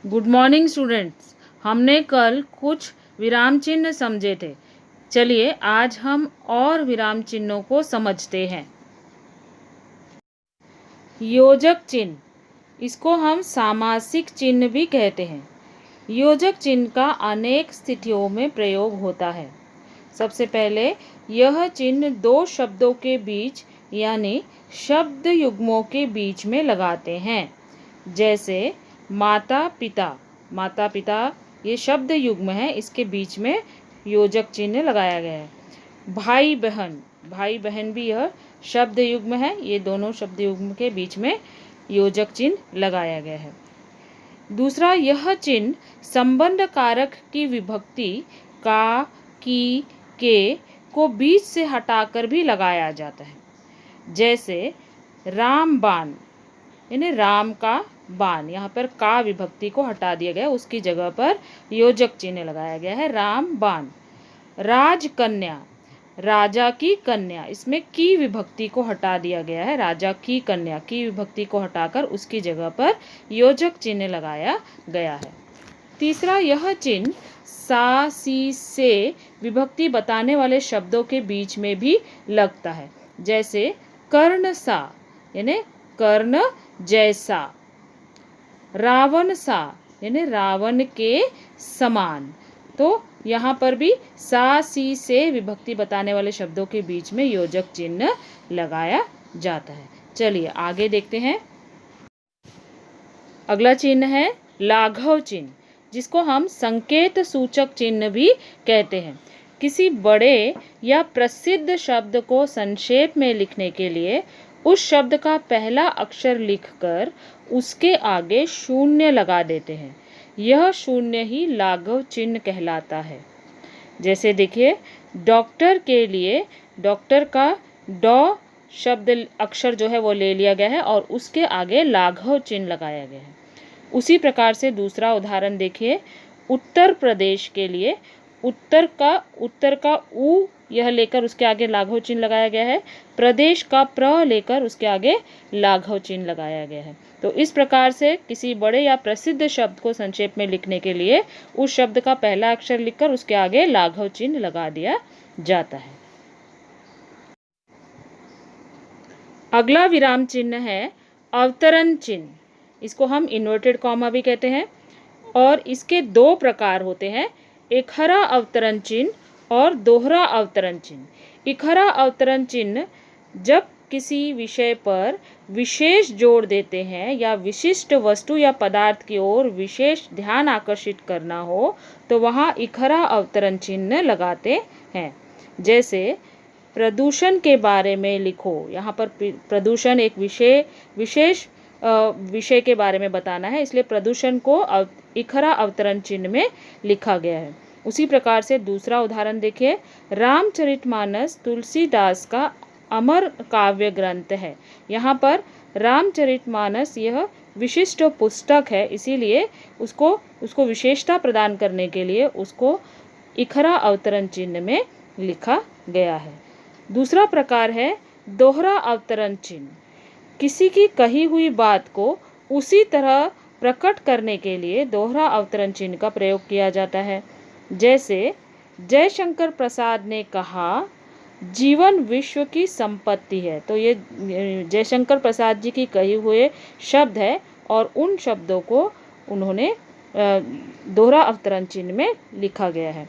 Good morning students. हमने कल कुछ विराम चिन्ह समझे थे। चलिए आज हम और विराम चिन्हों को समझते हैं। योजक चिन्ह, इसको हम सामासिक चिन्ह भी कहते हैं। योजक चिन्ह का अनेक स्थितियों में प्रयोग होता है। सबसे पहले यह चिन्ह दो शब्दों के बीच यानी शब्द युग्मों के बीच में लगाते हैं। जैसे माता पिता, माता पिता ये शब्द युग्म है, इसके बीच में योजक चिन्ह लगाया गया है। भाई बहन, भाई बहन भी यह शब्द युग्म है, ये दोनों शब्द युग्म के बीच में योजक चिन्ह लगाया गया है। दूसरा, यह चिन्ह संबंध कारक की विभक्ति का, की, के को बीच से हटाकर भी लगाया जाता है। जैसे रामबाण, यानी राम का बाण, यहाँ पर का विभक्ति को हटा दिया गया, उसकी जगह पर योजक चिन्ह लगाया गया है, रामबाण। राजकन्या, राजा की कन्या, इसमें की विभक्ति को हटा दिया गया है, राजा की कन्या, की विभक्ति को हटाकर उसकी जगह पर योजक चिन्ह लगाया गया है। तीसरा, यह चिन्ह सा, सी, से विभक्ति बताने वाले शब्दों के बीच में भी लगता है। जैसे कर्ण सा, यानी कर्ण जैसा। रावण सा, यानी रावण के समान। तो यहाँ पर भी सा, सी, से विभक्ति बताने वाले शब्दों के बीच में योजक चिन्ह लगाया जाता है। चलिए आगे देखते हैं। अगला चिन्ह है लाघव चिन्ह, जिसको हम संकेत सूचक चिन्ह भी कहते हैं। किसी बड़े या प्रसिद्ध शब्द को संक्षेप में लिखने के लिए उस शब्द का पहला अक्षर लिखकर उसके आगे शून्य लगा देते हैं। यह शून्य ही लाघव चिन्ह कहलाता है। जैसे देखिए, डॉक्टर के लिए डॉक्टर का डॉ शब्द अक्षर जो है वो ले लिया गया है और उसके आगे लाघव चिन्ह लगाया गया है। उसी प्रकार से दूसरा उदाहरण देखिए, उत्तर प्रदेश के लिए उत्तर का उ यह लेकर उसके आगे लाघव चिन्ह लगाया गया है, प्रदेश का प्र लेकर उसके आगे लाघव चिन्ह लगाया गया है। तो इस प्रकार से किसी बड़े या प्रसिद्ध शब्द को संक्षेप में लिखने के लिए उस शब्द का पहला अक्षर लिखकर उसके आगे लाघव चिन्ह लगा दिया जाता है। अगला विराम चिन्ह है अवतरण चिन्ह, इसको हम इन्वर्टेड कॉमा भी कहते हैं और इसके दो प्रकार होते हैं, इकहरा अवतरण चिन्ह और दोहरा अवतरण चिन्ह। इकहरा अवतरण चिन्ह जब किसी विषय पर विशेष जोर देते हैं या विशिष्ट वस्तु या पदार्थ की ओर विशेष ध्यान आकर्षित करना हो तो वहाँ इकहरा अवतरण चिन्ह लगाते हैं। जैसे प्रदूषण के बारे में लिखो, यहाँ पर प्रदूषण एक विशेष विषय के बारे में बताना है, इसलिए प्रदूषण को इकहरा अवतरण चिन्ह में लिखा गया है। उसी प्रकार से दूसरा उदाहरण देखिए, रामचरितमानस तुलसीदास का अमर काव्य ग्रंथ है। यहाँ पर रामचरितमानस यह विशिष्ट पुस्तक है, इसीलिए उसको विशेषता प्रदान करने के लिए उसको इकहरा अवतरण चिन्ह में लिखा गया है। दूसरा प्रकार है दोहरा अवतरण चिन्ह। किसी की कही हुई बात को उसी तरह प्रकट करने के लिए दोहरा अवतरण चिन्ह का प्रयोग किया जाता है। जैसे जयशंकर प्रसाद ने कहा, जीवन विश्व की संपत्ति है। तो ये जयशंकर प्रसाद जी की कही हुए शब्द है और उन शब्दों को उन्होंने दोहरा अवतरण चिन्ह में लिखा गया है।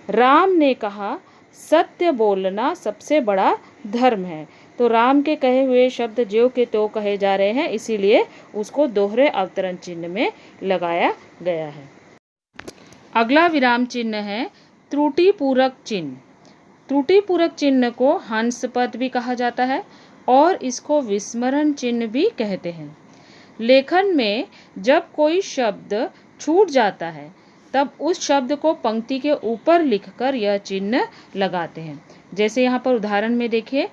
राम ने कहा, सत्य बोलना सबसे बड़ा धर्म है। तो राम के कहे हुए शब्द ज्यों के त्यों कहे जा रहे हैं, इसीलिए उसको दोहरे अवतरण चिन्ह में लगाया गया है। अगला विराम चिन्ह है त्रुटि पूरक चिन्ह। त्रुटि पूरक चिन्ह को हंस पद भी कहा जाता है और इसको विस्मरण चिन्ह भी कहते हैं। लेखन में जब कोई शब्द छूट जाता है तब उस शब्द को पंक्ति के ऊपर लिखकर यह चिन्ह लगाते हैं। जैसे यहाँ पर उदाहरण में देखिए,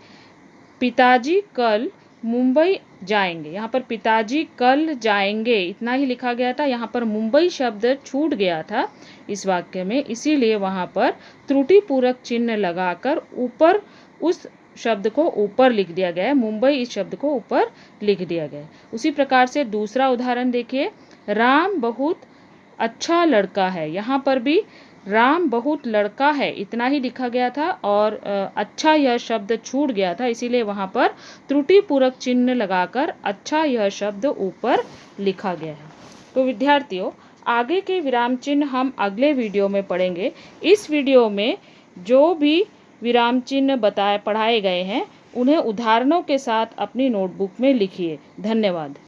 पिताजी कल मुंबई जाएंगे। यहाँ पर पिताजी कल जाएंगे इतना ही लिखा गया था, यहाँ पर मुंबई शब्द छूट गया था इस वाक्य में, इसीलिए वहाँ पर त्रुटि पूरक चिन्ह लगाकर ऊपर उस शब्द को ऊपर लिख दिया गया है, मुंबई इस शब्द को ऊपर लिख दिया गया है। उसी प्रकार से दूसरा उदाहरण देखिए, राम बहुत अच्छा लड़का है। यहाँ पर भी राम बहुत लड़का है इतना ही लिखा गया था और अच्छा यह शब्द छूट गया था, इसीलिए वहाँ पर त्रुटिपूरक चिन्ह लगाकर अच्छा यह शब्द ऊपर लिखा गया है। तो विद्यार्थियों, आगे के विराम चिन्ह हम अगले वीडियो में पढ़ेंगे। इस वीडियो में जो भी विराम चिन्ह पढ़ाए गए हैं उन्हें उदाहरणों के साथ अपनी नोटबुक में लिखिए। धन्यवाद।